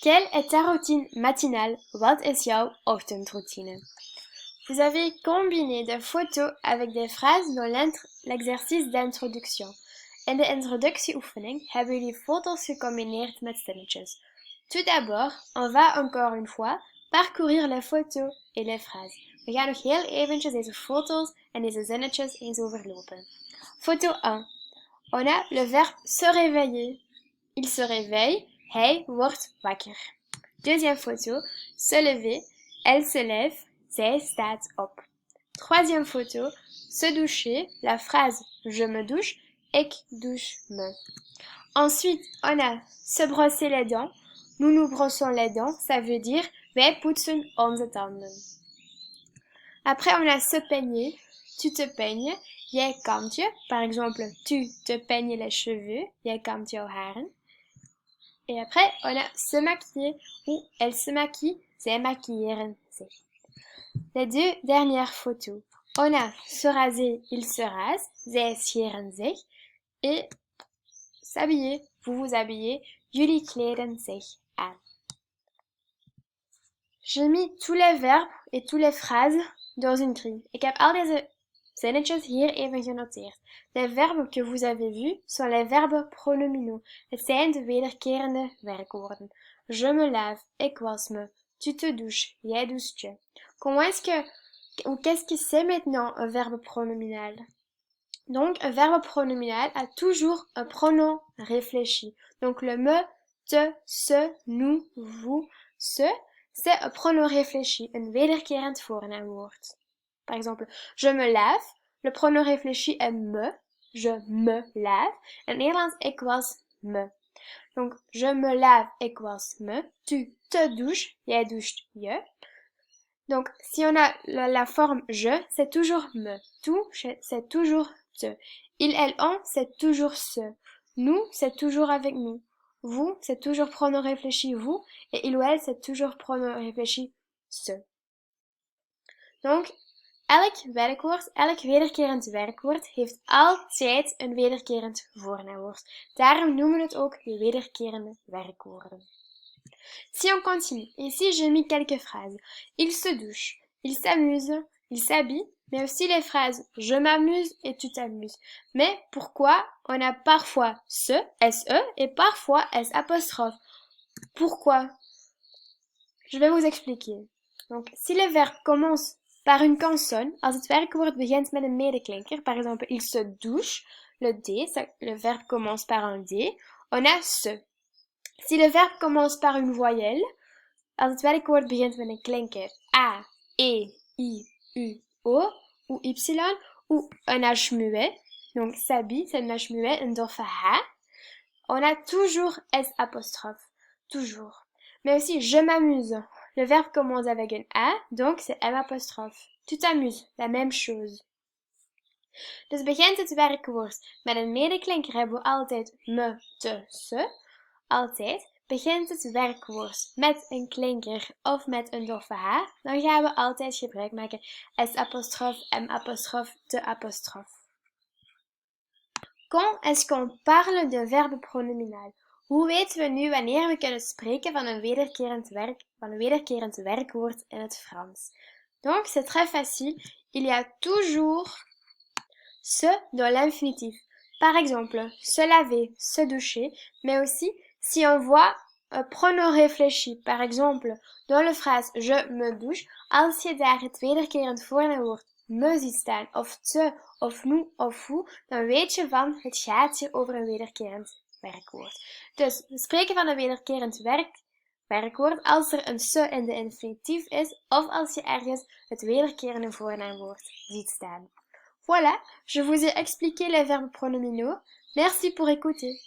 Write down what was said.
Quelle est ta routine matinale? Wat is jouw ochtendroutine? Vous avez combiné des photos avec des phrases dans l'exercice d'introduction. In de introductieoefening hebben jullie foto's gecombineerd met zinnetjes. Tout d'abord, on va encore une fois parcourir les photos et les phrases. We gaan nog heel eventjes deze foto's en deze zinnetjes eens overlopen. Photo 1. On a le verbe se réveiller. Il se réveille, hij wordt wakker. Deuxième photo, se lever, elle se lève, zij staat op. Troisième photo, se doucher, la phrase je me douche, ik douche me. Ensuite, on a se brosser les dents, nous nous brossons les dents, ça veut dire wij poetsen onze tanden. Après, on a se peigner, tu te peignes, jij kamt je, par exemple, tu te peignes les cheveux, jij kamt jouw haren. Et après, on a se maquiller ou elle se maquille, zij maquilleren zich. Les deux dernières photos. On a se raser, il se rase, zij scheren zich. Et s'habiller, vous vous habillez, jullie kleden zich aan. J'ai mis tous les verbes et toutes les phrases dans une grille. Ik heb al deze zinnetjes hier even genoteerd. Les verbes que vous avez vus sont les verbes pronominaux. Het zijn de wederkerende werkwoorden. Je me lave, ik was me. Tu te douches, jij doucht je. Qu'est-ce que c'est maintenant un verbe pronominal? Donc, un verbe pronominal a toujours un pronom réfléchi. Donc, le me, te, ce, nous, vous, ce, c'est un pronom réfléchi, een wederkerend voornaamwoord. Par exemple, je me lave, le pronom réfléchi est me, je me lave. En Nederlands, ik was me. Donc, je me lave, ik was me. Tu te douches, jij doucht je. Donc, si on a la forme je, c'est toujours me. Tu, c'est toujours te. Il, elle, on, c'est toujours ce. Nous, c'est toujours avec nous. Vous, c'est toujours pronom réfléchi vous. Et il ou elle, c'est toujours pronom réfléchi ce. Donc, elk werkwoord, elk wederkerend werkwoord heeft altijd een wederkerend voornaamwoord. Daarom noemen we het ook de wederkerende werkwoorden. Si on continue, ici j'ai mis quelques phrases. Il se douche, il s'amuse, il s'habille, mais aussi les phrases je m'amuse et tu t'amuses. Mais pourquoi on a parfois se, se, et parfois s apostrophe? Pourquoi? Je vais vous expliquer. Donc, si le verbe commence par une consonne, als het werkwoord begint met een medeklinker, par exemple, il se douche, le D, le verbe commence par un D, on a se. Si le verbe commence par une voyelle, als het werkwoord begint met een klinker A, E, I, U, O, ou Y, ou un H muet, donc s'habille, c'est un H muet, un doffe H, on a toujours S apostrophe, toujours. Mais aussi, je m'amuse. Le verbe commence avec un A, donc c'est M apostrophe. Tu t'amuses, la même chose. Dus begint het werkwoord met een medeklinker, hebben we altijd me, te, se. Altijd. Begint het werkwoord met een klinker of met een doffe H, dan gaan we altijd gebruik maken S apostrophe, M apostrophe, te apostrophe. Quand est-ce qu'on parle d'un verbe pronominal? Hoe weten we nu wanneer we kunnen spreken van een wederkerend werkwoord in het Frans? Donc, c'est très facile. Il y a toujours se dans l'infinitif. Par exemple, se laver, se doucher, mais aussi si on voit un pronom réfléchi, par exemple, dans la phrase je me douche, als je daar het wederkerend voornaamwoord me ziet staan, of te, of nu, of hoe, dan weet je van, het gaat hier over een wederkerend werkwoord. Dus, we spreken van een wederkerend werkwoord als er een se in de infinitief is, of als je ergens het wederkerende voornaamwoord ziet staan. Voilà, je vous ai expliqué les verbes pronominaux. Merci pour écouter.